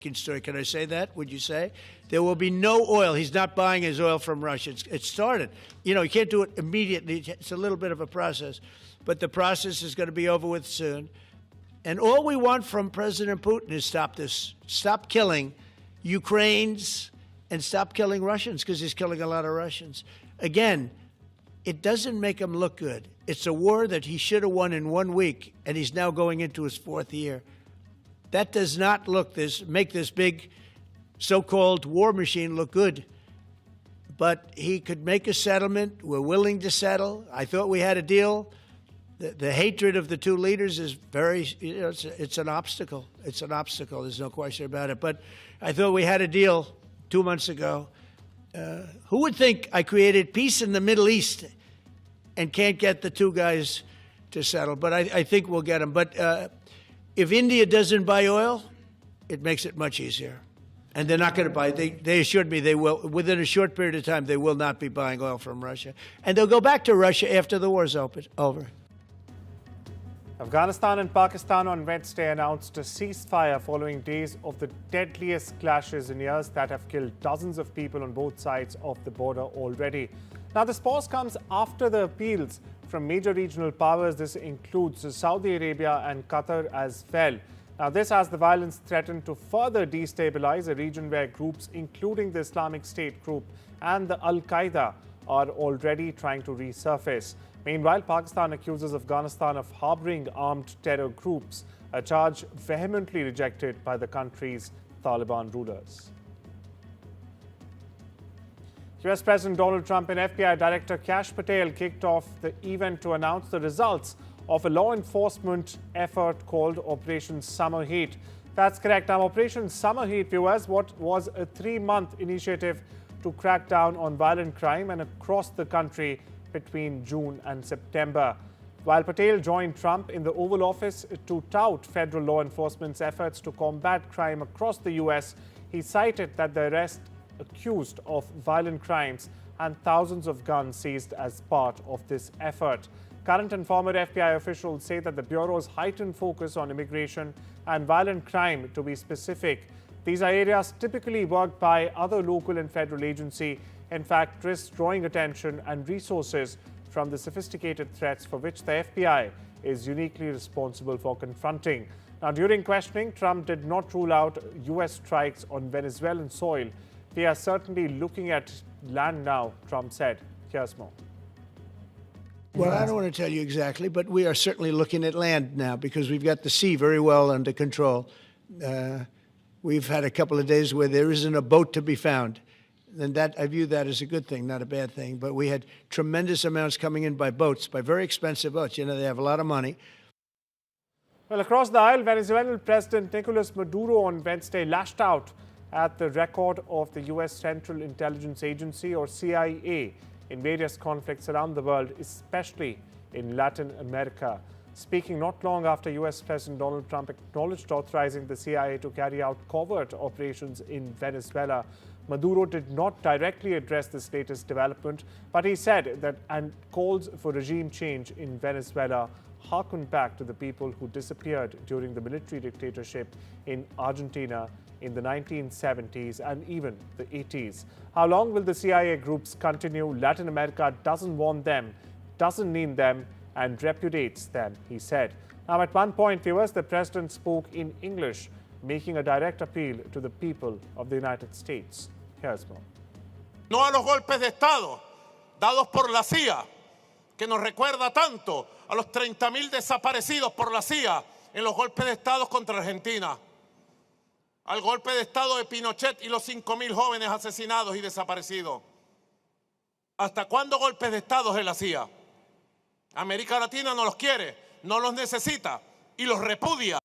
story. Can I say that? Would you say? There will be no oil. He's not buying his oil from Russia. It started. You know, you can't do it immediately. It's a little bit of a process. But the process is going to be over with soon. And all we want from President Putin is stop this. Stop killing Ukrainians and stop killing Russians, because he's killing a lot of Russians. Again, it doesn't make him look good. It's a war that he should have won in 1 week, and he's now going into his 4th year. That does not make this big so-called war machine look good. But he could make a settlement. We're willing to settle. I thought we had a deal. The hatred of the two leaders is very, it's an obstacle. It's an obstacle. There's no question about it. But I thought we had a deal 2 months ago. Who would think I created peace in the Middle East and can't get the two guys to settle? But I think we'll get them. But if India doesn't buy oil, it makes it much easier. And they're not going to buy it. They assured me they will. Within a short period of time, they will not be buying oil from Russia. And they'll go back to Russia after the war's over. Afghanistan and Pakistan on Wednesday announced a ceasefire following days of the deadliest clashes in years that have killed dozens of people on both sides of the border already. Now, this pause comes after the appeals from major regional powers. This includes Saudi Arabia and Qatar as well. Now, this as the violence threatened to further destabilize a region where groups including the Islamic State group and the Al-Qaeda are already trying to resurface. Meanwhile, Pakistan accuses Afghanistan of harboring armed terror groups, a charge vehemently rejected by the country's Taliban rulers. U.S. President Donald Trump and FBI Director Kash Patel kicked off the event to announce the results of a law enforcement effort called Operation Summer Heat. That's correct. Now, Operation Summer Heat, viewers, what was a 3-month initiative to crack down on violent crime and across the country between June and September. While Patel joined Trump in the Oval Office to tout federal law enforcement's efforts to combat crime across the U.S., he cited that the arrest accused of violent crimes and thousands of guns seized as part of this effort. Current and former FBI officials say that the Bureau's heightened focus on immigration and violent crime, to be specific, these are areas typically worked by other local and federal agencies. In fact, risks drawing attention and resources from the sophisticated threats for which the FBI is uniquely responsible for confronting. Now, during questioning, Trump did not rule out U.S. strikes on Venezuelan soil. We are certainly looking at land now, Trump said. Here's more. Well, I don't want to tell you exactly, but we are certainly looking at land now because we've got the sea very well under control. We've had a couple of days where there isn't a boat to be found. And that, I view that as a good thing, not a bad thing. But we had tremendous amounts coming in by boats, by very expensive boats. You know, they have a lot of money. Well, across the aisle, Venezuelan President Nicolas Maduro on Wednesday lashed out at the record of the U.S. Central Intelligence Agency, or CIA, in various conflicts around the world, especially in Latin America. Speaking not long after U.S. President Donald Trump acknowledged authorizing the CIA to carry out covert operations in Venezuela, Maduro did not directly address this latest development, but he said that and calls for regime change in Venezuela harken back to the people who disappeared during the military dictatorship in Argentina in the 1970s and even the 80s. How long will the CIA groups continue? Latin America doesn't want them, doesn't need them, and repudiates them, he said. Now, at one point, viewers, the president spoke in English, making a direct appeal to the people of the United States. Here's more. No a los golpes de Estado dados por la CIA, que nos recuerda tanto a los 30.000 desaparecidos por la CIA en los golpes de Estado contra Argentina, al golpe de Estado de Pinochet y los 5.000 jóvenes asesinados y desaparecidos. ¿Hasta cuándo golpes de Estado de la CIA? América Latina no los quiere, no los necesita y los repudia.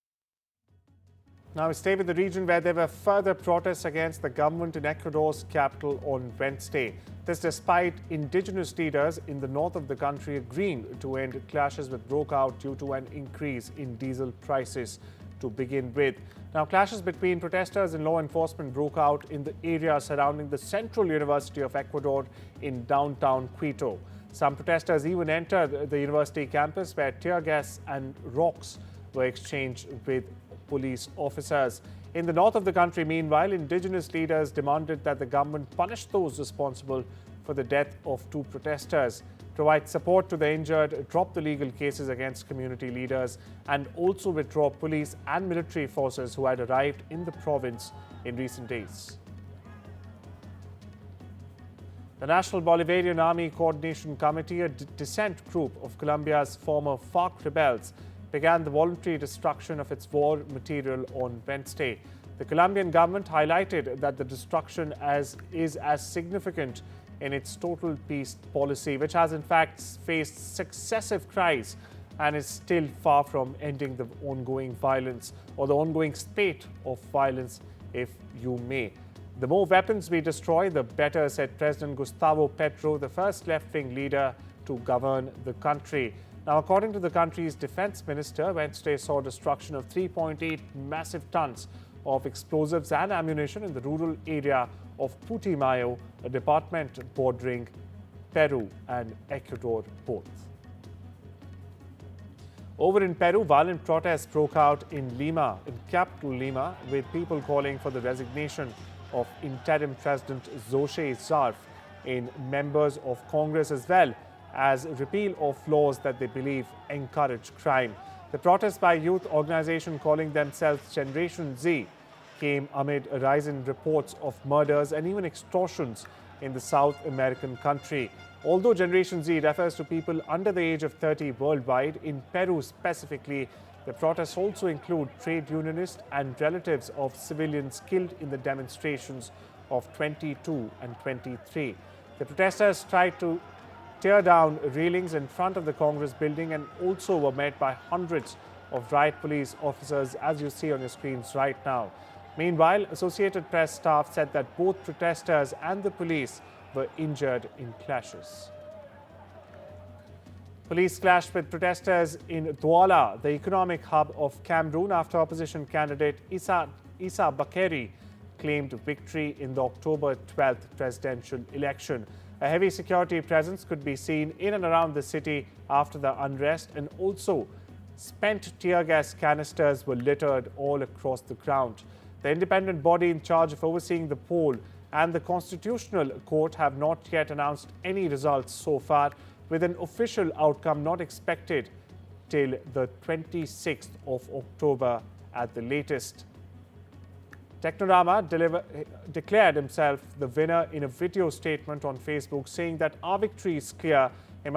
Now we stay with the region where there were further protests against the government in Ecuador's capital on Wednesday. This despite indigenous leaders in the north of the country agreeing to end clashes that broke out due to an increase in diesel prices to begin with. Now, clashes between protesters and law enforcement broke out in the area surrounding the Central University of Ecuador in downtown Quito. Some protesters even entered the university campus where tear gas and rocks were exchanged with police officers. In the north of the country, meanwhile, indigenous leaders demanded that the government punish those responsible for the death of 2 protesters, provide support to the injured, drop the legal cases against community leaders, and also withdraw police and military forces who had arrived in the province in recent days. The National Bolivarian Army Coordination Committee, a dissent group of Colombia's former FARC rebels, began the voluntary destruction of its war material on Wednesday. The Colombian government highlighted that the destruction is as significant in its total peace policy, which has in fact faced successive crises and is still far from ending the ongoing violence, or the ongoing state of violence, if you may. The more weapons we destroy, the better, said President Gustavo Petro, the first left-wing leader to govern the country. Now, according to the country's defense minister, Wednesday saw destruction of 3.8 massive tons of explosives and ammunition in the rural area of Putumayo, a department bordering Peru and Ecuador both. Over in Peru, violent protests broke out in Lima, in capital Lima, with people calling for the resignation of interim President Xochitl Zarf and members of Congress, as well as repeal of laws that they believe encourage crime. The protests by youth organization calling themselves Generation Z came amid a rise in reports of murders and even extortions in the South American country. Although Generation Z refers to people under the age of 30 worldwide, in Peru specifically, the protests also include trade unionists and relatives of civilians killed in the demonstrations of 22 and 23. The protesters tried to tear down railings in front of the Congress building and also were met by hundreds of riot police officers, as you see on your screens right now. Meanwhile, Associated Press staff said that both protesters and the police were injured in clashes. Police clashed with protesters in Douala, the economic hub of Cameroon, after opposition candidate Issa Bakary claimed victory in the October 12th presidential election. A heavy security presence could be seen in and around the city after the unrest, and also spent tear gas canisters were littered all across the ground. The independent body in charge of overseeing the poll and the Constitutional Court have not yet announced any results so far, with an official outcome not expected till the 26th of October at the latest. Technorama declared himself the winner in a video statement on Facebook, saying that our victory is clear and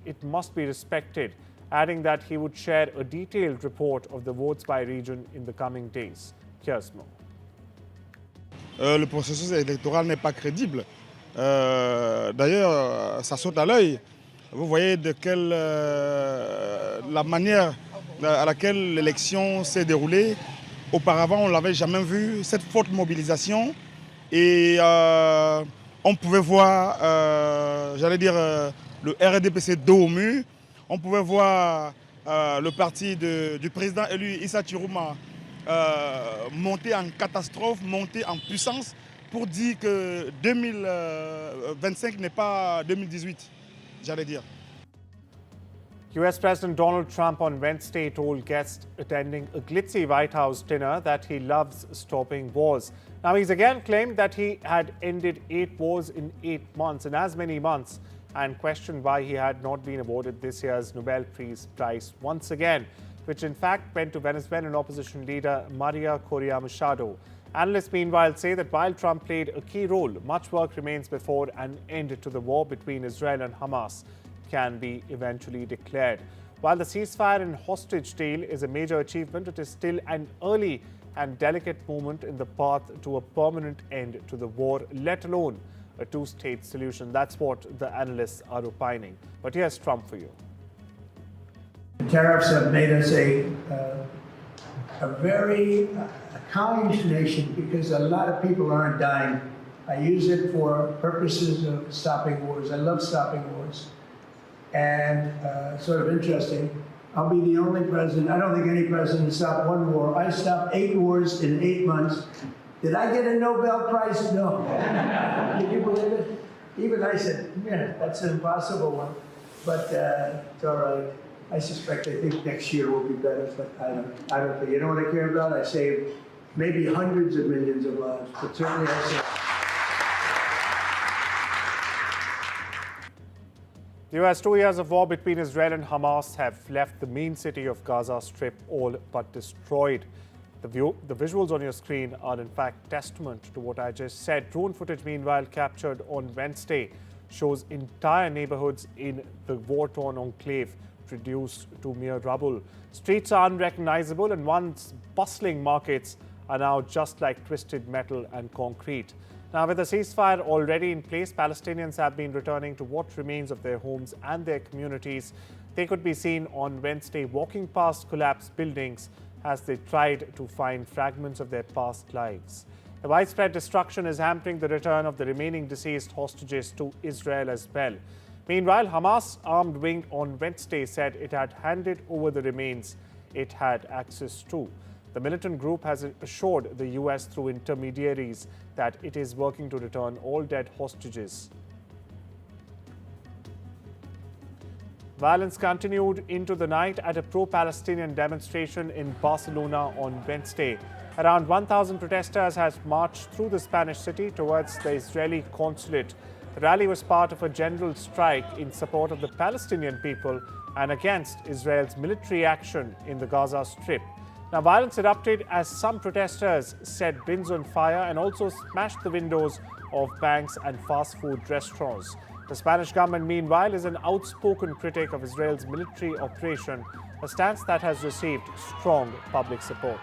it must be respected, adding that he would share a detailed report of the votes by region in the coming days. Here's more. Le processus électoral n'est pas crédible. D'ailleurs, ça saute à l'œil. Vous voyez la manière à laquelle l'élection s'est déroulée. Auparavant, on ne l'avait jamais vu, cette forte mobilisation. Et on pouvait voir, le RDPC dos au mur. On pouvait voir le parti du président élu Issa Chirouma monter en catastrophe, monter en puissance pour dire que 2025 n'est pas 2018, j'allais dire. U.S. President Donald Trump on Wednesday told guests attending a glitzy White House dinner that he loves stopping wars. Now, he's again claimed that he had ended 8 wars in 8 months, in as many months, and questioned why he had not been awarded this year's Nobel Peace Prize once again, which in fact went to Venezuelan opposition leader Maria Correa Machado. Analysts meanwhile say that while Trump played a key role, much work remains before an end to the war between Israel and Hamas can be eventually declared. While the ceasefire and hostage deal is a major achievement, it is still an early and delicate moment in the path to a permanent end to the war, let alone a two-state solution. That's what the analysts are opining. But here's Trump for you. Tariffs have made us a very kind nation because a lot of people aren't dying. I use it for purposes of stopping wars. I love stopping wars. And sort of interesting, I'll be the only president, I don't think any president stopped one war. I stopped 8 wars in 8 months. Did I get a Nobel Prize? No. Can you believe it? Even I said, yeah, that's an impossible one. But it's all right. I think next year will be better, but I don't think. You know what I care about? I saved maybe hundreds of millions of lives, but certainly has saved. The U.S. 2 years of war between Israel and Hamas have left the main city of Gaza Strip all but destroyed. The visuals on your screen are in fact testament to what I just said. Drone footage, meanwhile, captured on Wednesday shows entire neighborhoods in the war-torn enclave reduced to mere rubble. Streets are unrecognizable and once bustling markets are now just like twisted metal and concrete. Now, with the ceasefire already in place, Palestinians have been returning to what remains of their homes and their communities. They could be seen on Wednesday walking past collapsed buildings as they tried to find fragments of their past lives. The widespread destruction is hampering the return of the remaining deceased hostages to Israel as well. Meanwhile, Hamas armed wing on Wednesday said it had handed over the remains it had access to. The militant group has assured the U.S. through intermediaries that it is working to return all dead hostages. Violence continued into the night at a pro-Palestinian demonstration in Barcelona on Wednesday. Around 1,000 protesters has marched through the Spanish city towards the Israeli consulate. The rally was part of a general strike in support of the Palestinian people and against Israel's military action in the Gaza Strip. Now, violence erupted as some protesters set bins on fire and also smashed the windows of banks and fast food restaurants. The Spanish government, meanwhile, is an outspoken critic of Israel's military operation, a stance that has received strong public support.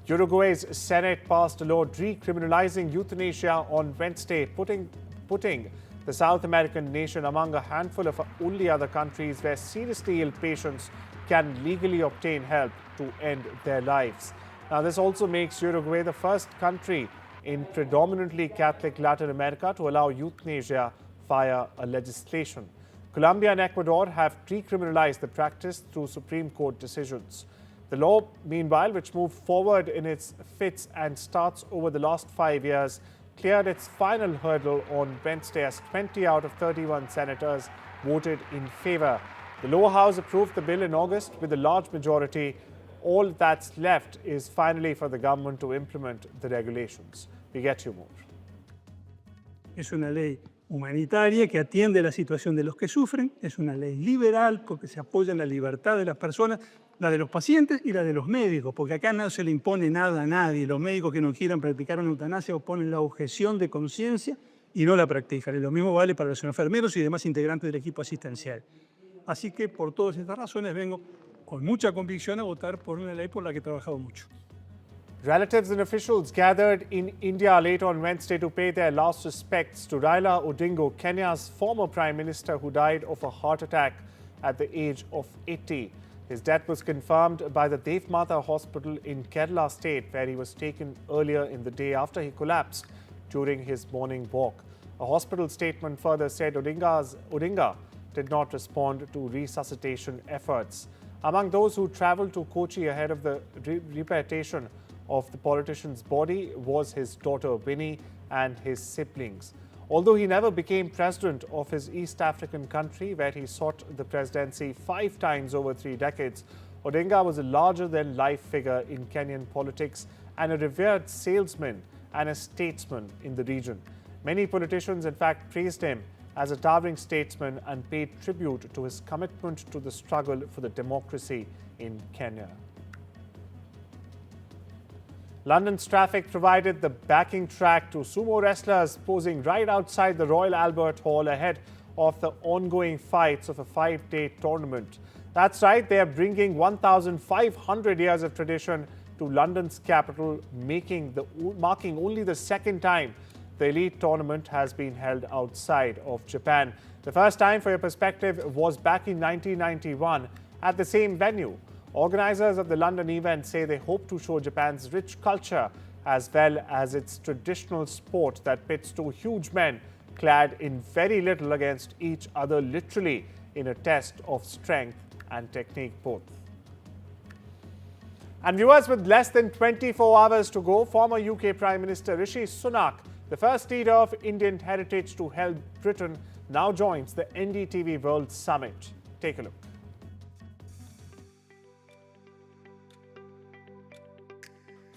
Uruguay's Senate passed a law decriminalizing euthanasia on Wednesday, putting the South American nation among a handful of only other countries where seriously ill patients can legally obtain help to end their lives. Now, this also makes Uruguay the first country in predominantly Catholic Latin America to allow euthanasia via a legislation. Colombia and Ecuador have decriminalized the practice through Supreme Court decisions. The law, meanwhile, which moved forward in its fits and starts over the last 5 years, cleared its final hurdle on Wednesday as 20 out of 31 senators voted in favor. The lower house approved the bill in August with a large majority. All that's left is finally for the government to implement the regulations. We get you more. Es una ley humanitaria que atiende la situación de los que sufren, es una ley liberal porque se apoya en la libertad de las personas, la de los pacientes y la de los médicos, porque acá no se le impone nada a nadie. Los médicos que no quieran practicar una eutanasia oponen la objeción de conciencia y no la practican. Y lo mismo vale para los enfermeros y demás integrantes del equipo asistencial. Así que por todas estas razones vengo con mucha convicción a votar por una ley por la que he trabajado mucho. Relatives and officials gathered in India late on Wednesday to pay their last respects to Raila Odinga, Kenya's former Prime Minister who died of a heart attack at the age of 80. His death was confirmed by the Devmatha Hospital in Kerala State, where he was taken earlier in the day after he collapsed during his morning walk. A hospital statement further said Odinga did not respond to resuscitation efforts. Among those who travelled to Kochi ahead of the repatriation of the politician's body was his daughter Winnie and his siblings. Although he never became president of his East African country, where he sought the presidency 5 times over 3 decades, Odinga was a larger-than-life figure in Kenyan politics and a revered salesman and a statesman in the region. Many politicians, in fact, praised him as a towering statesman and paid tribute to his commitment to the struggle for the democracy in Kenya. London's traffic provided the backing track to sumo wrestlers posing right outside the Royal Albert Hall ahead of the ongoing fights of a 5-day tournament. That's right, they are bringing 1,500 years of tradition to London's capital, marking only the second time the elite tournament has been held outside of Japan. The first time, for your perspective, was back in 1991 at the same venue. Organizers of the London event say they hope to show Japan's rich culture as well as its traditional sport that pits 2 huge men clad in very little against each other, literally in a test of strength and technique both. And viewers, with less than 24 hours to go, former UK Prime Minister Rishi Sunak, the first leader of Indian heritage to help Britain, now joins the NDTV World Summit. Take a look.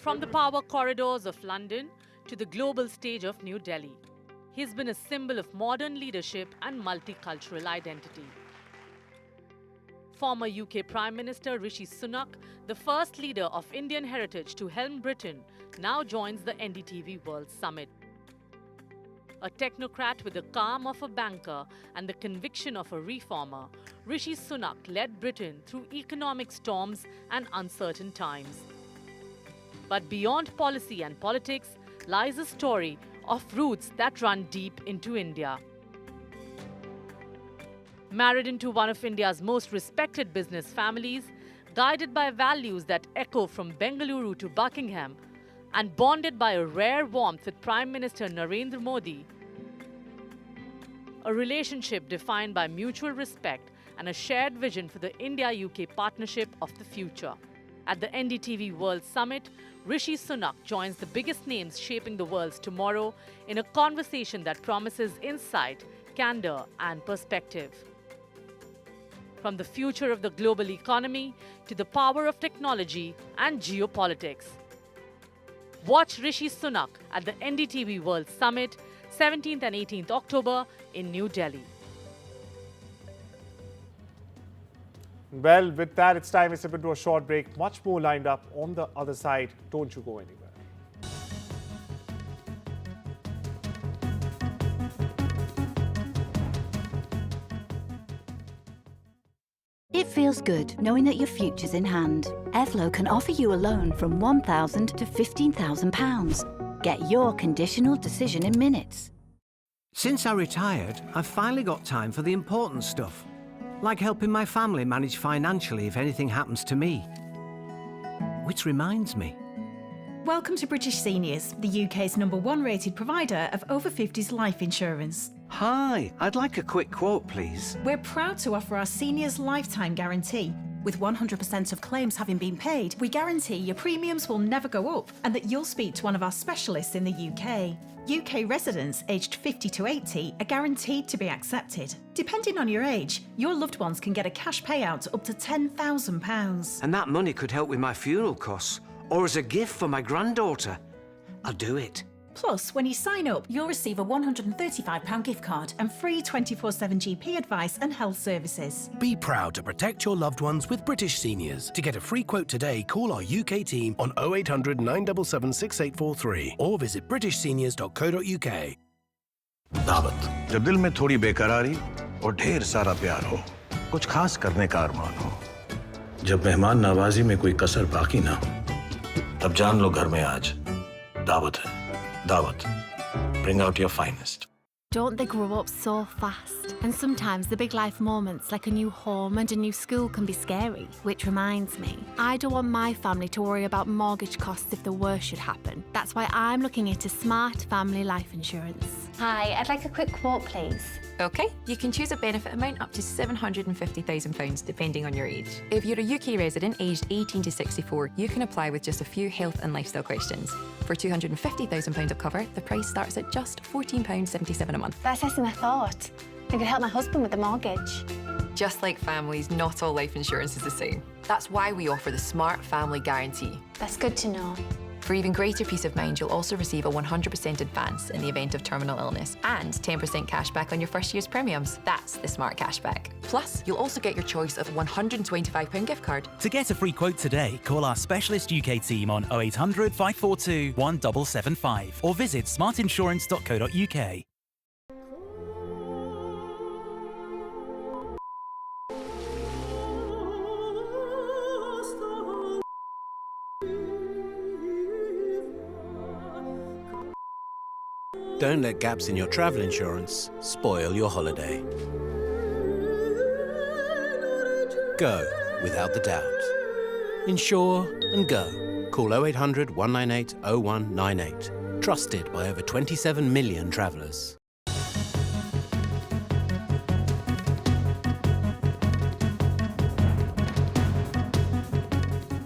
From the power corridors of London to the global stage of New Delhi, he's been a symbol of modern leadership and multicultural identity. Former UK Prime Minister Rishi Sunak, the first leader of Indian heritage to helm Britain, now joins the NDTV World Summit. A technocrat with the calm of a banker and the conviction of a reformer, Rishi Sunak led Britain through economic storms and uncertain times. But beyond policy and politics lies a story of roots that run deep into India. Married into one of India's most respected business families, guided by values that echo from Bengaluru to Buckingham, and bonded by a rare warmth with Prime Minister Narendra Modi, a relationship defined by mutual respect and a shared vision for the India-UK partnership of the future. At the NDTV World Summit, Rishi Sunak joins the biggest names shaping the world's tomorrow in a conversation that promises insight, candor, and perspective. From the future of the global economy to the power of technology and geopolitics. Watch Rishi Sunak at the NDTV World Summit, 17th and 18th October in New Delhi. Well, with that, it's time to step into a short break. Much more lined up on the other side. Don't you go anywhere. It feels good knowing that your future's in hand. Evlo can offer you a loan from £1,000 to £15,000. Get your conditional decision in minutes. Since I retired, I've finally got time for the important stuff, like helping my family manage financially if anything happens to me. Which reminds me. Welcome to British Seniors, the UK's #1 rated provider of over 50s life insurance. Hi, I'd like a quick quote, please. We're proud to offer our seniors lifetime guarantee. With 100% of claims having been paid, we guarantee your premiums will never go up and that you'll speak to one of our specialists in the UK. UK residents aged 50 to 80 are guaranteed to be accepted. Depending on your age, your loved ones can get a cash payout up to £10,000. And that money could help with my funeral costs, or as a gift for my granddaughter. I'll do it. Plus, when you sign up, you'll receive a £135 gift card and free 24/7 GP advice and health services. Be proud to protect your loved ones with British Seniors. To get a free quote today, call our UK team on 0800 977 6843 or visit britishseniors.co.uk. दावत जब दिल में थोड़ी बेकरारी और ढेर सारा प्यार हो, कुछ खास करने का अरमान हो, जब मेहमान नवाजी में कोई कसर बाकी ना हो, तब जान लो घर में आज दावत है. Dawat. Bring out your finest. Don't they grow up so fast? And sometimes the big life moments like a new home and a new school can be scary. Which reminds me, I don't want my family to worry about mortgage costs if the worst should happen. That's why I'm looking into smart family life insurance. Hi, I'd like a quick quote, please. OK, you can choose a benefit amount up to £750,000 depending on your age. If you're a UK resident aged 18 to 64, you can apply with just a few health and lifestyle questions. For £250,000 of cover, the price starts at just £14.77 a month. That's less than I thought. I could help my husband with the mortgage. Just like families, not all life insurance is the same. That's why we offer the Smart Family Guarantee. That's good to know. For even greater peace of mind, you'll also receive a 100% advance in the event of terminal illness and 10% cash back on your first year's premiums. That's the Smart Cashback. Plus, you'll also get your choice of a £125 gift card. To get a free quote today, call our specialist UK team on 0800 542 1775 or visit smartinsurance.co.uk. Don't let gaps in your travel insurance spoil your holiday. Go without the doubt. Insure and go. Call 0800 198 0198. Trusted by over 27 million travellers.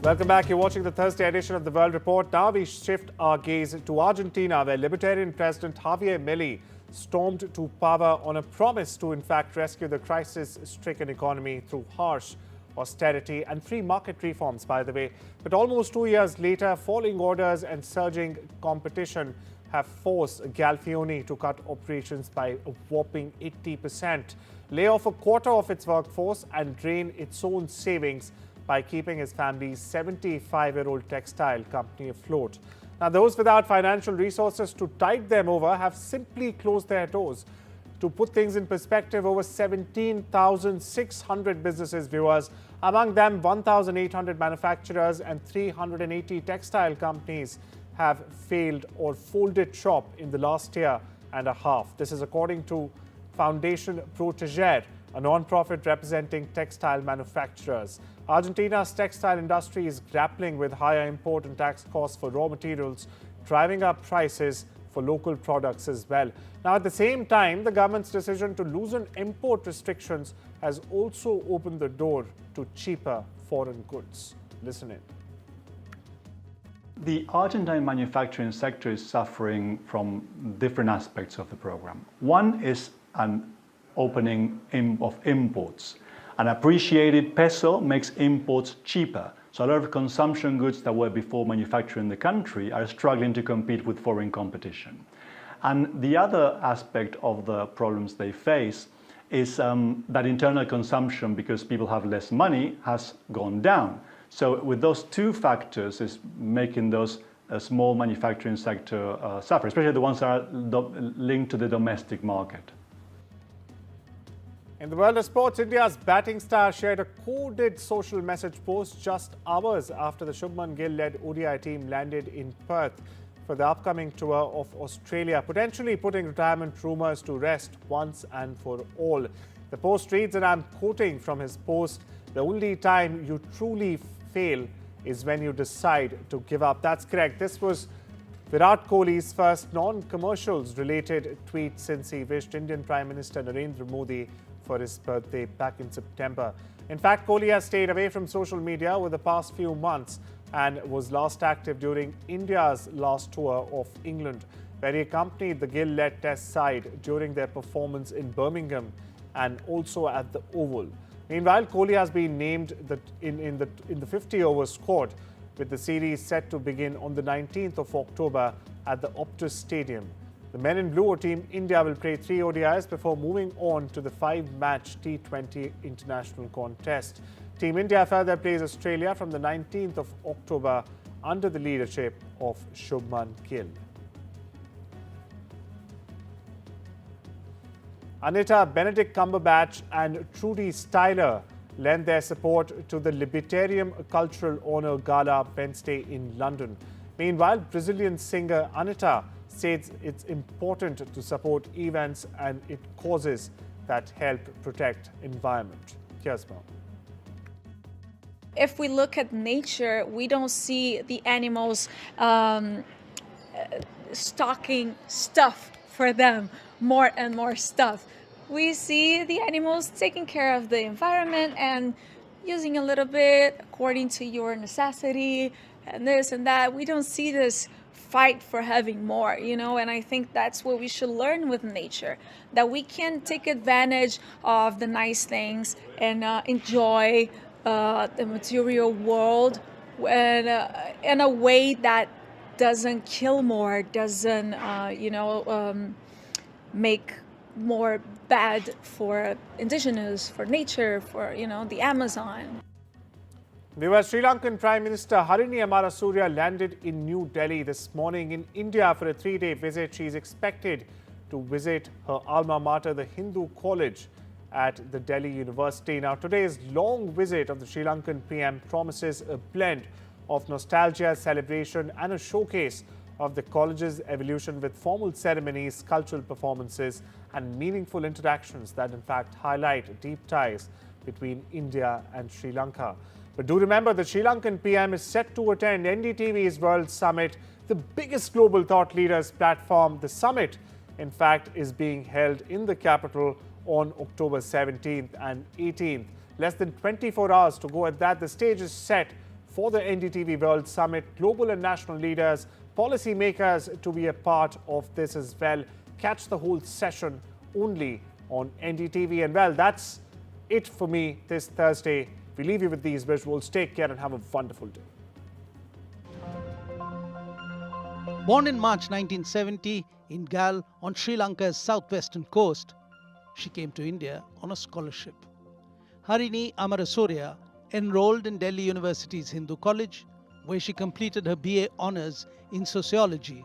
Welcome back. You're watching the Thursday edition of the World Report. Now we shift our gaze to Argentina, where Libertarian President Javier Milei stormed to power on a promise to, in fact, rescue the crisis-stricken economy through harsh austerity and free market reforms, by the way. But almost 2 years later, falling orders and surging competition have forced Galfioni to cut operations by a whopping 80%, lay off a quarter of its workforce and drain its own savings by keeping his family's 75-year-old textile company afloat. Now, those without financial resources to tide them over have simply closed their doors. To put things in perspective, over 17,600 businesses, viewers, among them 1,800 manufacturers and 380 textile companies, have failed or folded shop in the last year and a half. This is according to Foundation Proteger, a non-profit representing textile manufacturers. Argentina's textile industry is grappling with higher import and tax costs for raw materials, driving up prices for local products as well. Now, at the same time, the government's decision to loosen import restrictions has also opened the door to cheaper foreign goods. Listen in. The Argentine manufacturing sector is suffering from different aspects of the program. One is an opening of imports. An appreciated peso makes imports cheaper. So a lot of consumption goods that were before manufactured in the country are struggling to compete with foreign competition. And the other aspect of the problems they face is that internal consumption, because people have less money, has gone down. So with those two factors is making those small manufacturing sector suffer, especially the ones that are linked to the domestic market. In the world of sports, India's batting star shared a coded social message post just hours after the Shubman Gill-led ODI team landed in Perth for the upcoming tour of Australia, potentially putting retirement rumours to rest once and for all. The post reads, and I'm quoting from his post, "The only time you truly fail is when you decide to give up." That's correct. This was Virat Kohli's first non-commercials related tweet since he wished Indian Prime Minister Narendra Modi for his birthday back in September. In fact, Kohli has stayed away from social media over the past few months and was last active during India's last tour of England, where he accompanied the Gill-led Test side during their performance in Birmingham and also at the Oval. Meanwhile, Kohli has been named in the 50-over squad, with the series set to begin on the 19th of October at the Optus Stadium. The men in blue, or Team India, will play 3 ODIs before moving on to the 5-match T20 international contest. Team India further plays Australia from the 19th of October under the leadership of Shubman Gill. Anita Benedict Cumberbatch and Trudy Styler lend their support to the Libertarium Cultural Honour Gala Wednesday in London. Meanwhile, Brazilian singer Anita says it's important to support events and causes that help protect environment. Here's more. If we look at nature, we don't see the animals stocking stuff for them, more and more stuff. We see the animals taking care of the environment and using a little bit according to your necessity and this and that. We don't see this fight for having more, and I think that's what we should learn with nature, that we can take advantage of the nice things and enjoy the material world in a way that doesn't kill more, doesn't make more bad for indigenous, for nature, for the Amazon. The U.S. Sri Lankan Prime Minister Harini Amarasuriya landed in New Delhi this morning in India for a 3-day visit. She is expected to visit her alma mater, the Hindu College at the Delhi University. Now, today's long visit of the Sri Lankan PM promises a blend of nostalgia, celebration and a showcase of the college's evolution, with formal ceremonies, cultural performances and meaningful interactions that in fact highlight deep ties between India and Sri Lanka. But do remember, the Sri Lankan PM is set to attend NDTV's World Summit, the biggest global thought leaders platform. The summit, in fact, is being held in the capital on October 17th and 18th. Less than 24 hours to go at that. The stage is set for the NDTV World Summit. Global and national leaders, policymakers to be a part of this as well. Catch the whole session only on NDTV. And well, that's it for me this Thursday. We leave you with these visuals. Take care and have a wonderful day. Born in March 1970 in Gal on Sri Lanka's southwestern coast, she came to India on a scholarship. Harini Amarasuriya enrolled in Delhi University's Hindu College, where she completed her BA Honours in Sociology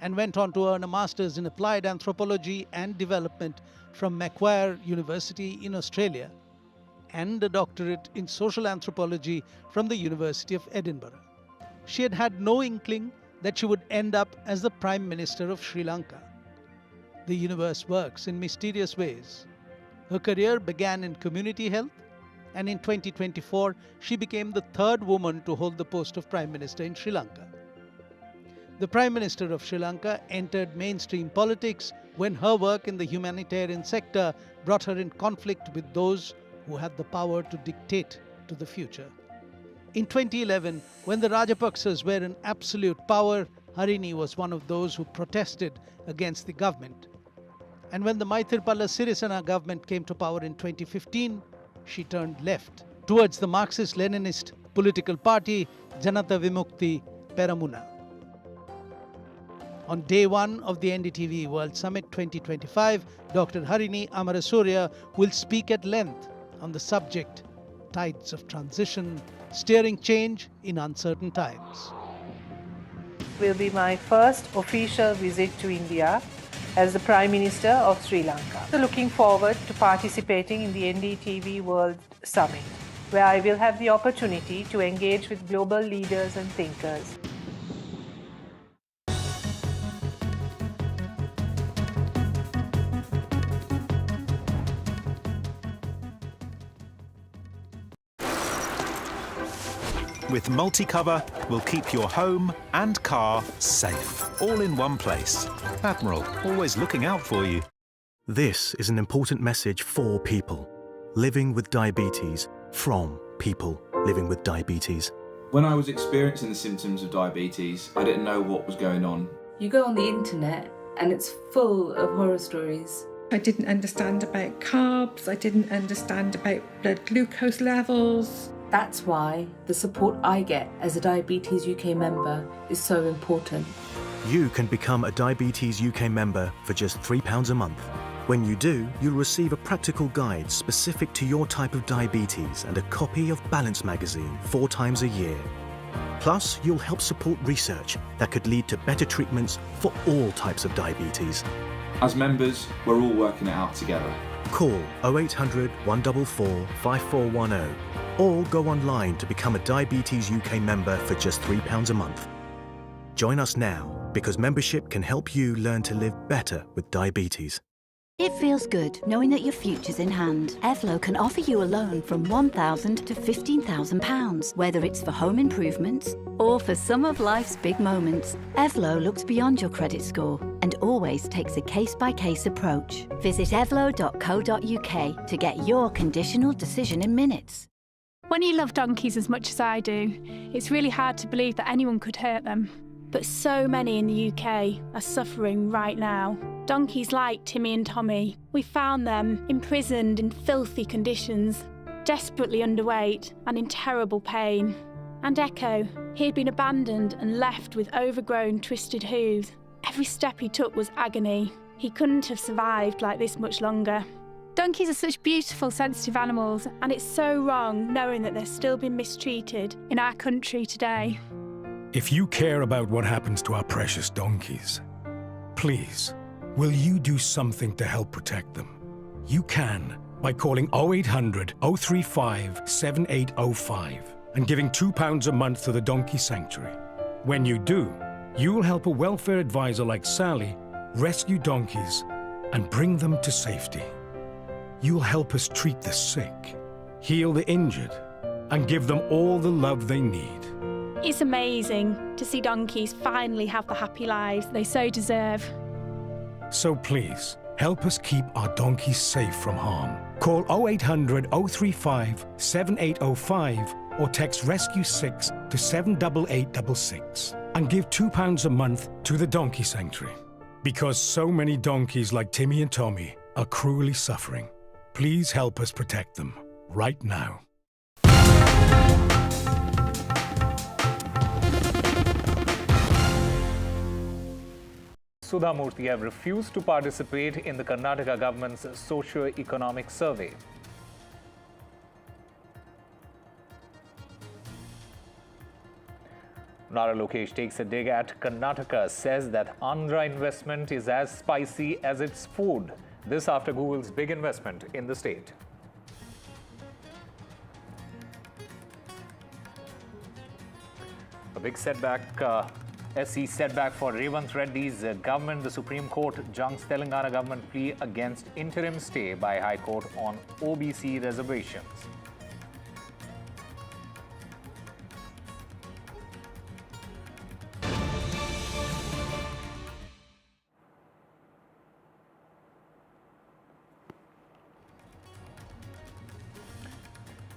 and went on to earn a Master's in Applied Anthropology and Development from Macquarie University in Australia and a doctorate in Social Anthropology from the University of Edinburgh. She had had no inkling that she would end up as the Prime Minister of Sri Lanka. The universe works in mysterious ways. Her career began in community health, and in 2024, she became the third woman to hold the post of Prime Minister in Sri Lanka. The Prime Minister of Sri Lanka entered mainstream politics when her work in the humanitarian sector brought her in conflict with those who had the power to dictate to the future. In 2011, when the Rajapaksas were in absolute power, Harini was one of those who protested against the government. And when the Maithripala Sirisena government came to power in 2015, she turned left towards the Marxist-Leninist political party Janata Vimukti Peramuna. On day one of the NDTV World Summit 2025, Dr. Harini Amarasuriya will speak at length on the subject, Tides of Transition, Steering Change in Uncertain Times. Will be my first official visit to India as the Prime Minister of Sri Lanka. So looking forward to participating in the NDTV World Summit, where I will have the opportunity to engage with global leaders and thinkers. With MultiCover, we'll keep your home and car safe, all in one place. Admiral, always looking out for you. This is an important message for people living with diabetes, from people living with diabetes. When I was experiencing the symptoms of diabetes, I didn't know what was going on. You go on the internet and it's full of horror stories. I didn't understand about carbs, I didn't understand about blood glucose levels. That's why the support I get as a Diabetes UK member is so important. You can become a Diabetes UK member for just £3 a month. When you do, you'll receive a practical guide specific to your type of diabetes and a copy of Balance magazine 4 times a year. Plus, you'll help support research that could lead to better treatments for all types of diabetes. As members, we're all working it out together. Call 0800 144 5410 or go online to become a Diabetes UK member for just £3 a month. Join us now, because membership can help you learn to live better with diabetes. It feels good knowing that your future's in hand. Evlo can offer you a loan from £1,000 to £15,000, whether it's for home improvements or for some of life's big moments. Evlo looks beyond your credit score and always takes a case-by-case approach. Visit evlo.co.uk to get your conditional decision in minutes. When you love donkeys as much as I do, it's really hard to believe that anyone could hurt them. But so many in the UK are suffering right now. Donkeys like Timmy and Tommy. We found them imprisoned in filthy conditions, desperately underweight and in terrible pain. And Echo, he had been abandoned and left with overgrown, twisted hooves. Every step he took was agony. He couldn't have survived like this much longer. Donkeys are such beautiful, sensitive animals, and it's so wrong knowing that they're still being mistreated in our country today. If you care about what happens to our precious donkeys, please, will you do something to help protect them? You can by calling 0800 035 7805 and giving £2 a month to the Donkey Sanctuary. When you do, you will help a welfare advisor like Sally rescue donkeys and bring them to safety. You'll help us treat the sick, heal the injured, and give them all the love they need. It's amazing to see donkeys finally have the happy lives they so deserve. So please, help us keep our donkeys safe from harm. Call 0800 035 7805 or text Rescue 6 to 78866 and give £2 a month to the Donkey Sanctuary. Because so many donkeys like Timmy and Tommy are cruelly suffering. Please help us protect them right now. Sudha Murthy have refused to participate in the Karnataka government's socio-economic survey. Nara Lokesh takes a dig at Karnataka, says that Andhra investment is as spicy as its food. This after Google's big investment in the state. A big setback, SC setback for Revanth Reddy's government. The Supreme Court junks Telangana government plea against interim stay by High Court on OBC reservations.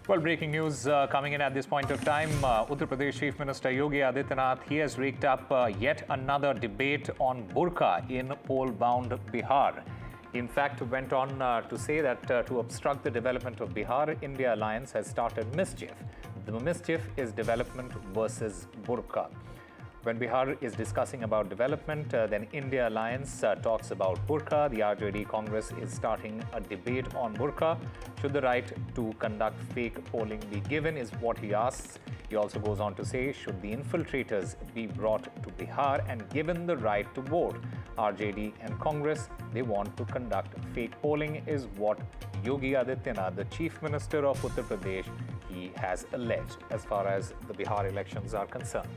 Well, breaking news coming in at this point of time. Uttar Pradesh Chief Minister Yogi Adityanath, he has raked up yet another debate on burqa in poll-bound Bihar. He in fact went on to say that to obstruct the development of Bihar, India Alliance has started mischief. The mischief is development versus burqa. When Bihar is discussing about development, then India Alliance talks about burqa. The RJD Congress is starting a debate on burqa. Should the right to conduct fake polling be given is what he asks. He also goes on to say, should the infiltrators be brought to Bihar and given the right to vote? RJD and Congress, they want to conduct fake polling is what Yogi Adityanath, the Chief Minister of Uttar Pradesh, he has alleged as far as the Bihar elections are concerned.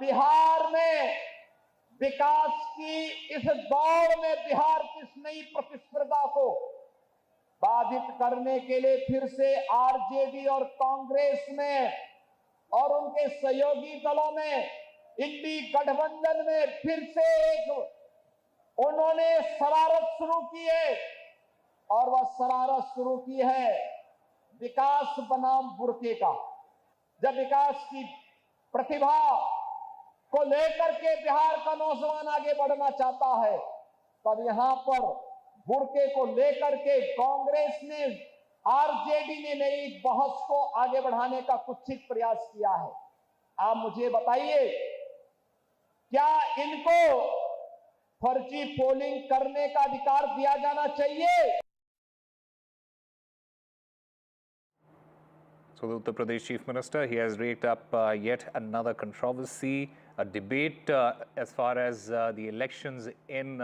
Bihar में विकास की इस दौड़ में बिहार की इस नई प्रतिस्पर्धा को बाधित करने के लिए फिर से आरजेडी और कांग्रेस में और उनके सहयोगी दलों में इंडी गठबंधन में फिर से एक उन्होंने शरारत शुरू की है और वह शरारत शुरू की है विकास बनाम बुरके का। जब विकास की प्रतिभा को लेकर के बिहार का नौजवान आगे बढ़ना चाहता है, तब यहां पर बुरके को लेकर के कांग्रेस ने, आरजेडी ने नई बहस को आगे बढ़ाने का कुत्सित प्रयास किया है। आप मुझे बताइए, क्या इनको फर्जी पोलिंग करने का अधिकार दिया जाना चाहिए? So the Uttar Pradesh Chief Minister, he has raked up yet another controversy, a debate as far as the elections in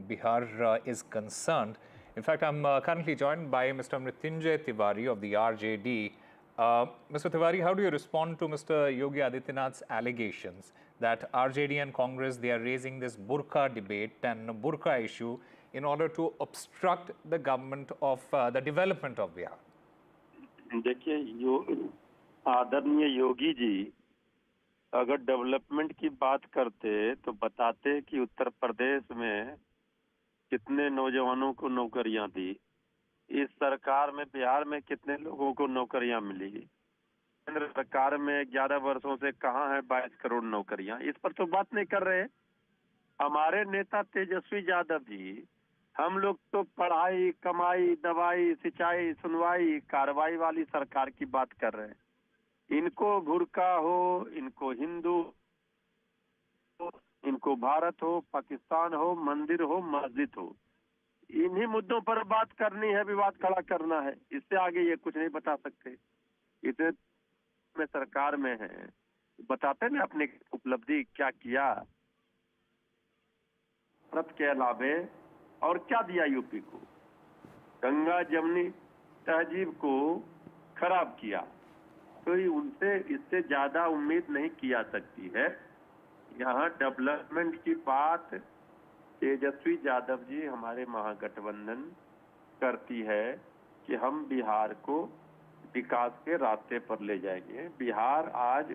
Bihar is concerned. In fact, I'm currently joined by Mr. Mrityunjay Tiwari of the RJD. Mr. Tiwari, how do you respond to Mr. Yogi Adityanath's allegations that RJD and Congress, they are raising this burqa debate and burqa issue in order to obstruct the government of the development of Bihar? देखिए, आदरणीय योगी जी अगर development की बात करते तो बताते कि उत्तर प्रदेश में कितने नौजवानों को नौकरियां दी, इस सरकार में बिहार में कितने लोगों को नौकरियां मिली, केंद्र सरकार में 11 वर्षों से कहां है 22 करोड़ नौकरियां, इस पर तो बात नहीं कर रहे। हमारे नेता तेजस्वी यादव जी, हम लोग तो पढ़ाई, कमाई, दवाई, सिंचाई, सुनवाई, कार्रवाई वाली सरकार की बात कर रहे हैं। इनको भुरका हो, इनको हिंदू हो, इनको भारत हो, पाकिस्तान हो, मंदिर हो, मस्जिद हो, इन्हीं मुद्दों पर बात करनी है, विवाद खड़ा करना है। इससे आगे ये कुछ नहीं बता सकते। इतने में सरकार में है, बताते ना अपनी उपलब्धि क्या किया, भारत के अलावे और क्या दिया यूपी को, गंगा जमुनी तहजीब को खराब किया, तो उनसे इससे ज्यादा उम्मीद नहीं की जा सकती है। यहाँ डेवलपमेंट की बात तेजस्वी यादव जी हमारे महागठबंधन करती है कि हम बिहार को विकास के रास्ते पर ले जाएंगे। बिहार आज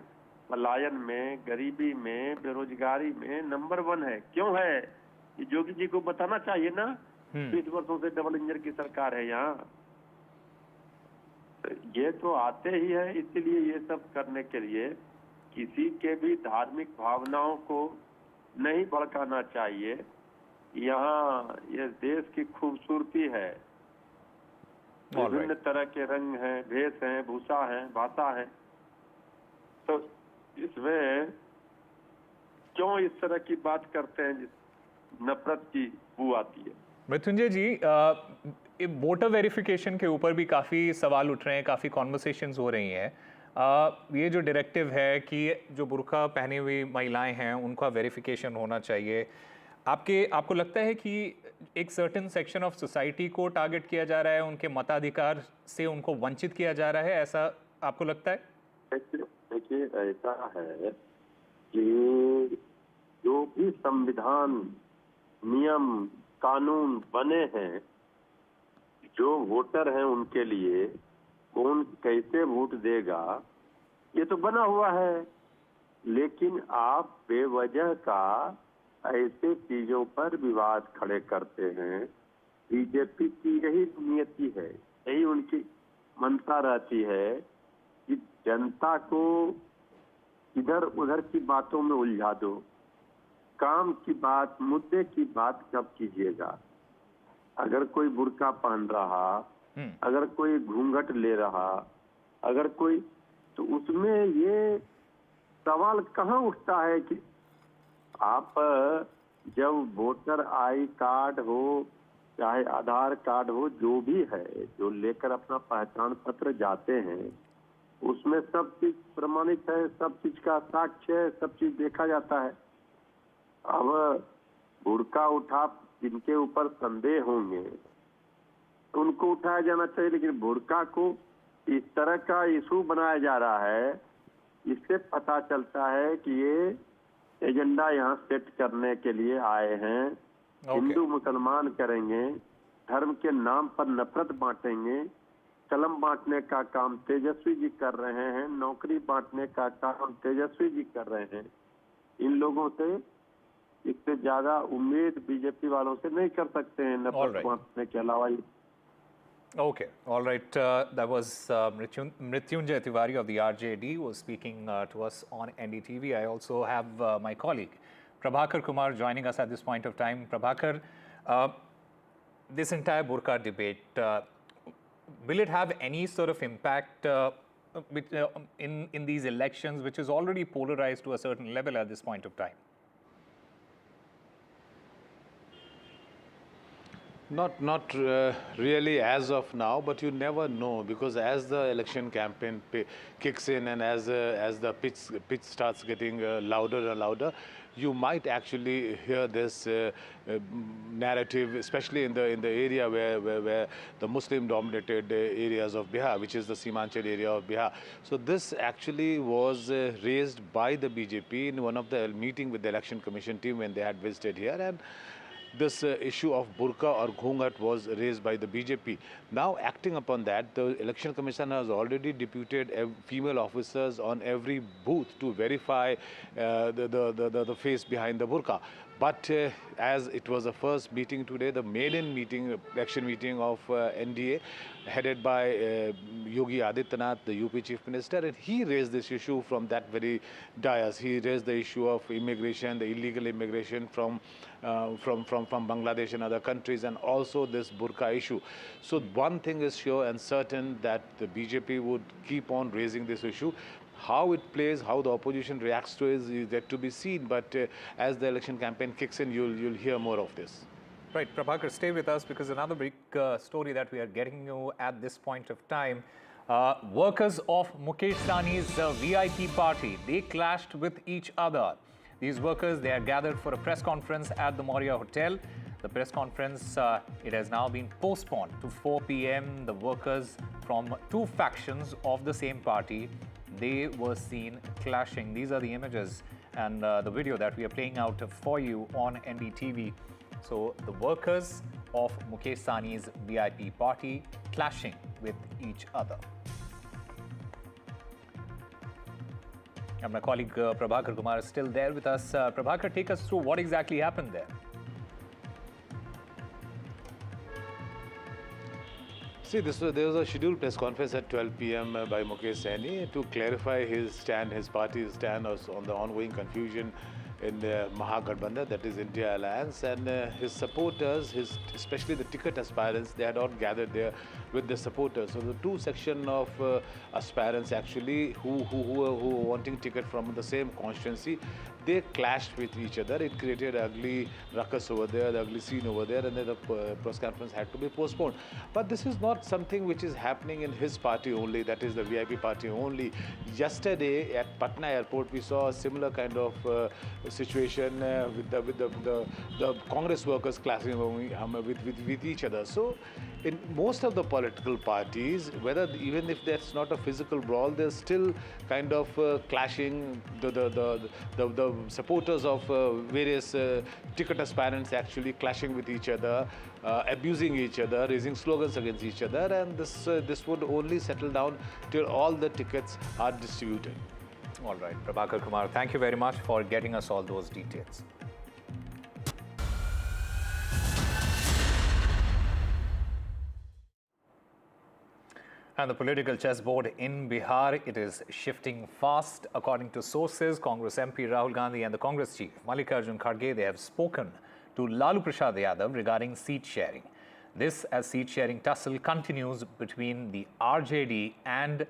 पलायन में, गरीबी में, बेरोजगारी में नंबर 1 है। क्यों है? योगी जी को बताना चाहिए ना, 20 वर्षों से डबल इंजन की सरकार है यहाँ। तो ये तो आते ही है, इसलिए ये सब करने के लिए किसी के भी धार्मिक भावनाओं को नहीं भड़काना चाहिए। यहाँ ये देश की खूबसूरती है, विभिन्न तरह के रंग हैं, भेष हैं, भूषा है, भाषा है, तो इसमें क्यों इस तरह की बात करते हैं, नफरत की बू आती है। मृत्युंजय जी, वोटर वेरिफिकेशन के ऊपर भी काफ़ी सवाल उठ रहे हैं, काफ़ी कॉन्वर्सेशंस हो रही हैं। ये जो डायरेक्टिव है कि जो बुर्का पहनी हुई महिलाएं हैं उनका वेरिफिकेशन होना चाहिए, आपको लगता है कि एक सर्टेन सेक्शन ऑफ सोसाइटी को टारगेट किया जा रहा है, उनके मताधिकार से उनको वंचित किया जा रहा है, ऐसा आपको लगता है? देखिए ऐसा है कि जो भी संविधान, नियम, कानून बने हैं, जो वोटर हैं उनके लिए कौन कैसे वोट देगा ये तो बना हुआ है, लेकिन आप बेवजह का ऐसे चीजों पर विवाद खड़े करते हैं। बीजेपी की यही नियति है, यही उनकी मंशा रहती है कि जनता को इधर उधर की बातों में उलझा दो, काम की बात, मुद्दे की बात कब कीजिएगा। अगर कोई बुर्का पहन रहा, अगर कोई घूंघट ले रहा, अगर कोई, तो उसमें ये सवाल कहाँ उठता है कि आप जब वोटर आई कार्ड हो चाहे आधार कार्ड हो, जो भी है, जो लेकर अपना पहचान पत्र जाते हैं, उसमें सब चीज प्रमाणित है, सब चीज का साक्ष्य है, सब चीज देखा जाता है। अब बुर्का उठा जिनके ऊपर संदेह होंगे तो उनको उठाया जाना चाहिए, लेकिन बुर्का को इस तरह का इशू बनाया जा रहा है, इससे पता चलता है कि ये एजेंडा यहाँ सेट करने के लिए आए हैं। हिंदू मुसलमान करेंगे, धर्म के नाम पर नफरत बांटेंगे, कलम बांटने का काम तेजस्वी जी कर रहे हैं, नौकरी बांटने का काम तेजस्वी जी कर रहे हैं। इन लोगों से इससे ज्यादा उम्मीद बीजेपी वालों से नहीं कर सकते हैं नफरत बांटने के अलावा। Okay, all right. That was Mrityunjay Tiwari of the RJD was speaking to us on NDTV. I also have my colleague Prabhakar Kumar joining us at this point of time. Prabhakar, this entire burqa debate, will it have any sort of impact in these elections, which is already polarized to a certain level at this point of time? Not really as of now, but you never know, because as the election campaign kicks in and as the pitch starts getting louder and louder, you might actually hear this narrative, especially in the area where the Muslim-dominated areas of Bihar, which is the Simanchal area of Bihar. So this actually was raised by the BJP in one of the meeting with the election commission team when they had visited here, and this issue of burqa or ghungat was raised by the BJP. Now, acting upon that, the Election Commission has already deputed female officers on every booth to verify the face behind the burqa. But as it was the first meeting today, the maiden meeting, election meeting of NDA, headed by Yogi Adityanath, the UP Chief Minister, and he raised this issue from that very dais. He raised the issue of immigration, the illegal immigration from Bangladesh and other countries, and also this burqa issue. So one thing is sure and certain, that the BJP would keep on raising this issue. How it plays, how the opposition reacts to it is yet to be seen. But as the election campaign kicks in, you'll hear more of this. Right, Prabhakar, stay with us, because another big story that we are getting you at this point of time. Workers of Mukesh Sahni's VIP party, they clashed with each other. These workers, they are gathered for a press conference at the Moria Hotel. The press conference, it has now been postponed to 4 p.m. The workers from two factions of the same party, they were seen clashing. These are the images and the video that we are playing out for you on NDTV. So the workers of Mukesh Sahni's VIP party clashing with each other. And my colleague Prabhakar Kumar is still there with us. Prabhakar, take us through what exactly happened there. See, there was a scheduled press conference at 12 p.m. By Mukesh Sahni to clarify his stand, his party's stand on the ongoing confusion in Mahagathbandhan, that is India Alliance, and his supporters, especially the ticket aspirants, they had all gathered there with the supporters. So the two section of aspirants actually who were wanting ticket from the same constituency, they clashed with each other. It created ugly ruckus over there, the ugly scene over there, and then the press conference had to be postponed. But this is not something which is happening in his party only, that is the VIP party only. Yesterday at Patna airport, we saw a similar kind of situation with the Congress workers clashing with each other. So in most of the political parties, even if that's not a physical brawl, there's still kind of clashing. The supporters of various ticket aspirants actually clashing with each other, abusing each other, raising slogans against each other, and this would only settle down till all the tickets are distributed. All right, Prabhakar Kumar, thank you very much for getting us all those details. And the political chessboard in Bihar, it is shifting fast. According to sources, Congress MP Rahul Gandhi and the Congress chief Arjun, they have spoken to Lalu Prasad Yadav regarding seat sharing. This as seat sharing tussle continues between the RJD and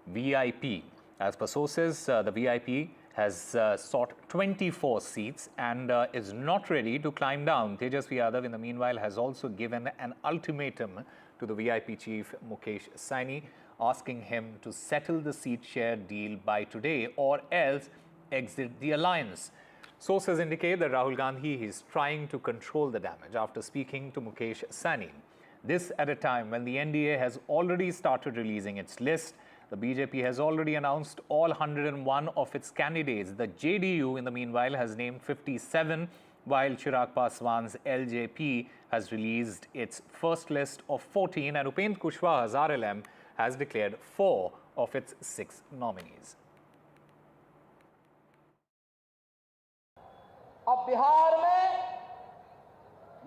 VIP. As per sources, the VIP has sought 24 seats and is not ready to climb down. Tejasvi Yadav, in the meanwhile, has also given an ultimatum to the VIP chief Mukesh Saini, asking him to settle the seat share deal by today or else exit the alliance. Sources indicate that Rahul Gandhi is trying to control the damage after speaking to Mukesh Saini. This at a time when the NDA has already started releasing its list. The BJP has already announced all 101 of its candidates. The JDU, in the meanwhile, has named 57, while Chirag Paswan's LJP has released its first list of 14, and Upendra Kushwaha's RLM has declared 4 of its 6 nominees. अब बिहार में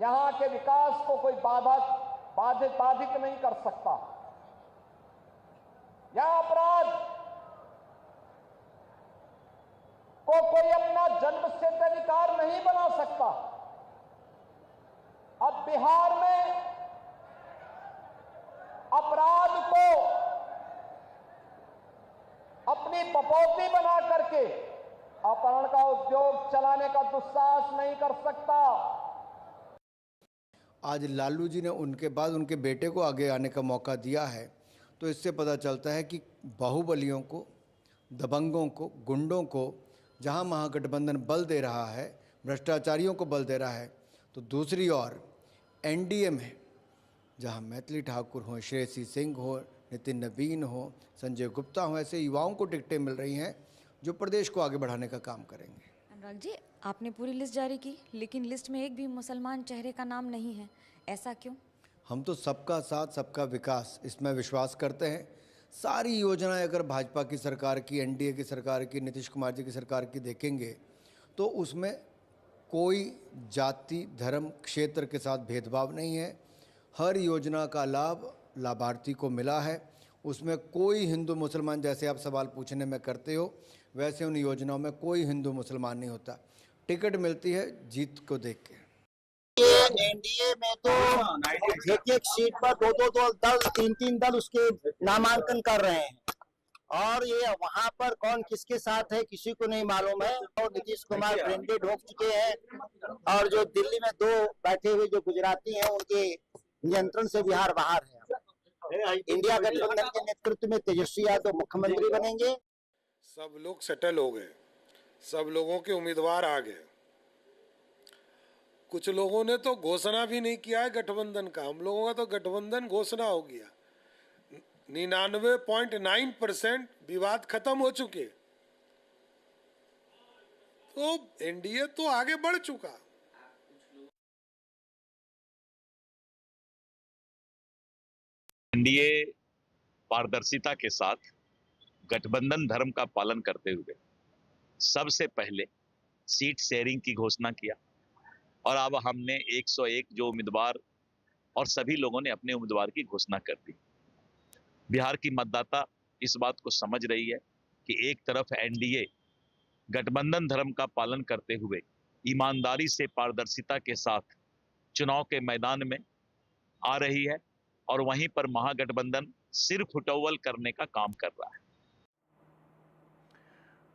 यहाँ के विकास को कोई बाधित नहीं कर सकता। यहाँ अपराध को कोई अपना जन्मसिद्ध अधिकार नहीं बना सकता। अब बिहार में अपराध को अपनी बपौती बना करके अपहरण का उद्योग चलाने का दुस्साहस नहीं कर सकता। आज लालू जी ने उनके बाद उनके बेटे को आगे आने का मौका दिया है, तो इससे पता चलता है कि बाहुबलियों को, दबंगों को, गुंडों को जहां महागठबंधन बल दे रहा है, भ्रष्टाचारियों को बल दे रहा है, तो दूसरी ओर एनडीए में जहां मैथिली ठाकुर हो, श्रेयसी सिंह हो, नितिन नवीन हो, संजय गुप्ता हो, ऐसे युवाओं को टिकटें मिल रही हैं जो प्रदेश को आगे बढ़ाने का काम करेंगे। अनुराग जी, आपने पूरी लिस्ट जारी की, लेकिन लिस्ट में एक भी मुसलमान चेहरे का नाम नहीं है, ऐसा क्यों? हम तो सबका साथ सबका विकास इसमें विश्वास करते हैं। सारी योजनाएं अगर भाजपा की सरकार की, एनडीए की सरकार की, नीतीश कुमार जी की सरकार की देखेंगे तो उसमें कोई जाति, धर्म, क्षेत्र के साथ भेदभाव नहीं है। हर योजना का लाभ लाभार्थी को मिला है। उसमें कोई हिंदू मुसलमान, जैसे आप सवाल पूछने में करते हो, वैसे उन योजनाओं में कोई हिंदू मुसलमान नहीं होता। टिकट मिलती है जीत को देख के। एनडीए में तो एक सीट पर दो दल, तीन दल उसके नामांकन कर रहे हैं, और ये वहां पर कौन किसके साथ है किसी को नहीं मालूम है। और नीतीश कुमार ब्रेंडेड हो चुके हैं, और जो दिल्ली में 2 बैठे हुए जो गुजराती हैं, उनके नियंत्रण से बिहार बाहर है। इंडिया गठबंधन के नेतृत्व में तेजस्वी यादव मुख्यमंत्री बनेंगे। सब लोग सेटल हो गए, सब लोगों के उम्मीदवार आ गए। कुछ लोगों ने तो घोषणा भी नहीं किया है गठबंधन का। हम लोगों का तो गठबंधन घोषणा हो गया। 99.9% विवाद खत्म हो चुके, तो एनडीए तो आगे बढ़ चुका। एनडीए पारदर्शिता के साथ गठबंधन धर्म का पालन करते हुए सबसे पहले सीट शेयरिंग की घोषणा किया, और अब हमने 101 जो उम्मीदवार और सभी लोगों ने अपने उम्मीदवार की घोषणा कर दी। बिहार की मतदाता इस बात को समझ रही है कि एक तरफ एनडीए गठबंधन धर्म का पालन करते हुए ईमानदारी से पारदर्शिता के साथ चुनाव के मैदान में आ रही है और वहीं पर महागठबंधन सिर फुटौल करने का काम कर रहा है।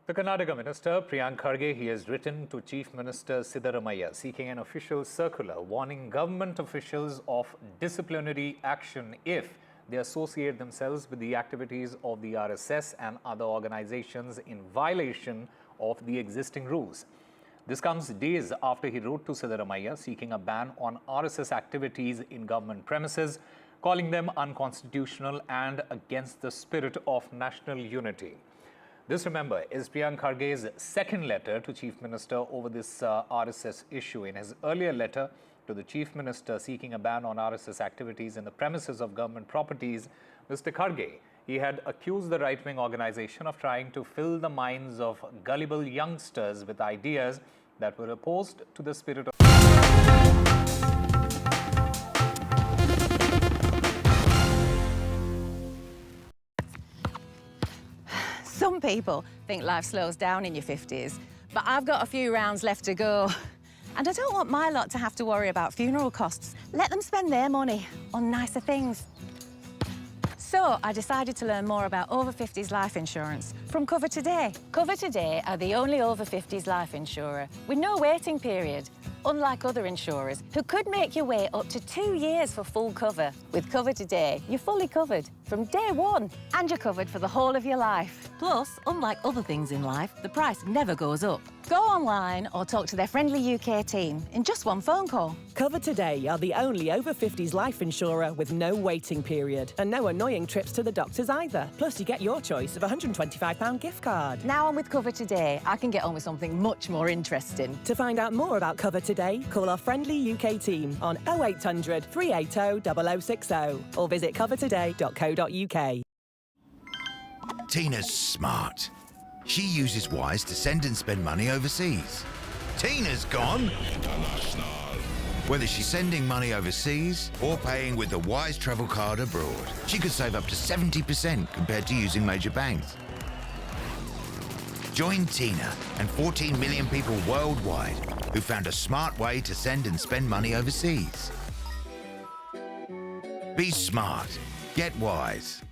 The Karnataka Minister Priyank Kharge, he has written to Chief Minister Siddaramaiah seeking an official circular warning government officials of disciplinary action if they associate themselves with the activities of the RSS and other organizations in violation of the existing rules. This comes days after he wrote to Siddaramaiah seeking a ban on RSS activities in government premises, calling them unconstitutional and against the spirit of national unity. This, remember, is Priyank Kharge's second letter to Chief Minister over this RSS issue. In his earlier letter to the Chief Minister seeking a ban on RSS activities in the premises of government properties, Mr. Kharge, he had accused the right-wing organization of trying to fill the minds of gullible youngsters with ideas that were opposed to the spirit of... Some people think life slows down in your 50s, but I've got a few rounds left to go. And I don't want my lot to have to worry about funeral costs. Let them spend their money on nicer things. So I decided to learn more about over 50s life insurance from Cover Today. Cover Today are the only over 50s life insurer with no waiting period, unlike other insurers who could make you wait up to 2 years for full cover. With Cover Today, you're fully covered from day one, and you're covered for the whole of your life. Plus, unlike other things in life, the price never goes up. Go online or talk to their friendly UK team in just one phone call. Cover Today are the only over 50s life insurer with no waiting period and no annoying trips to the doctors either. Plus, you get your choice of a £125 gift card. Now I'm with Cover Today, I can get on with something much more interesting. To find out more about Cover Today, call our friendly UK team on 0800 380 0060 or visit covertoday.co.uk. Tina's smart. She uses Wise to send and spend money overseas. Tina's gone. Whether she's sending money overseas or paying with the Wise travel card abroad, she could save up to 70% compared to using major banks. Join Tina and 14 million people worldwide who found a smart way to send and spend money overseas. Be smart. Get Wise.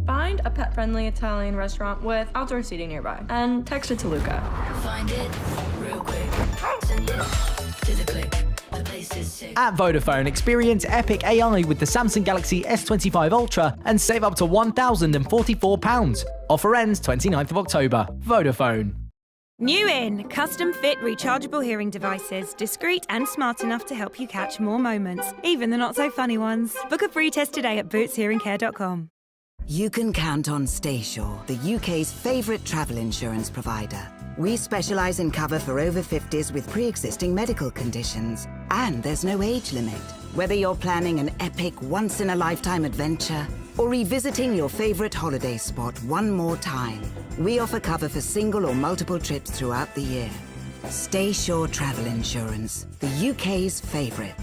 Find a pet-friendly Italian restaurant with outdoor seating nearby and text it to Luca. Find it real quick. Send it to the click. The place is sick. At Vodafone, experience epic AI with the Samsung Galaxy S25 Ultra and save up to £1,044. Offer ends 29th of October. Vodafone. New in, custom-fit rechargeable hearing devices, discreet and smart enough to help you catch more moments, even the not-so-funny ones. Book a free test today at bootshearingcare.com. You can count on Staysure, the UK's favourite travel insurance provider. We specialise in cover for over 50s with pre-existing medical conditions. And there's no age limit. Whether you're planning an epic, once-in-a-lifetime adventure or revisiting your favourite holiday spot one more time, we offer cover for single or multiple trips throughout the year. Staysure Travel Insurance, the UK's favourite.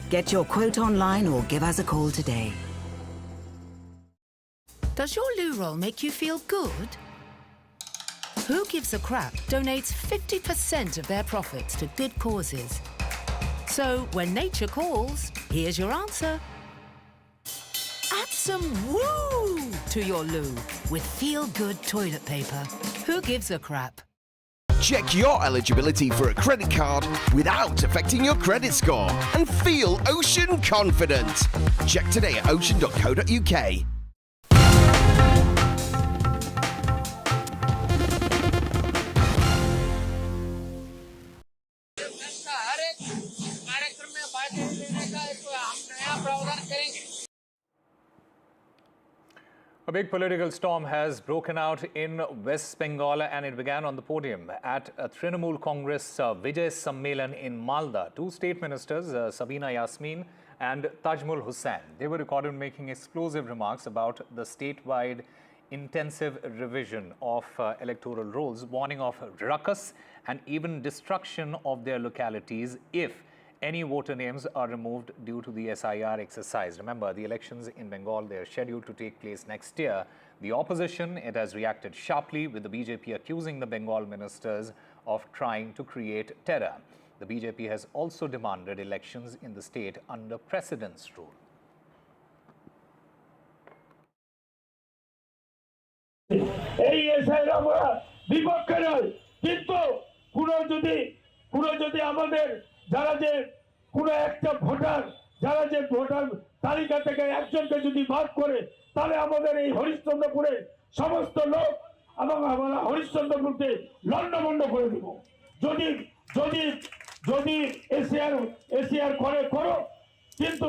Get your quote online or give us a call today. Does your loo roll make you feel good? Who Gives a Crap donates 50% of their profits to good causes. So when nature calls, here's your answer. Add some woo to your loo with feel-good toilet paper. Who Gives a Crap? Check your eligibility for a credit card without affecting your credit score and feel ocean confident. Check today at ocean.co.uk. A big political storm has broken out in West Bengal, and it began on the podium at Trinamool Congress Vijay Sammelan in Malda. Two state ministers, Sabina Yasmin and Tajmul Hussain, they were recorded making explosive remarks about the statewide intensive revision of electoral rolls, warning of ruckus and even destruction of their localities if any voter names are removed due to the SIR exercise. Remember, the elections in Bengal, they are scheduled to take place next year. The opposition, it has reacted sharply, with the BJP accusing the Bengal ministers of trying to create terror. The BJP has also demanded elections in the state under precedence rule. বিপক্ষে নয়, কিন্তু পুরো যদি আমাদের যারা যে কোনো একটা ভোটার যারা যে ভোটার তালিকা থেকে একজনকে যদি বাদ করে, তাহলে আমাদের এই হরিশ্চন্দ্রপুরের সমস্ত লোক এবং আমরা হরিশ্চন্দ্রপুরকে লন্ডভন্ড করে দেব। যদি এশিয়ার করো, কিন্তু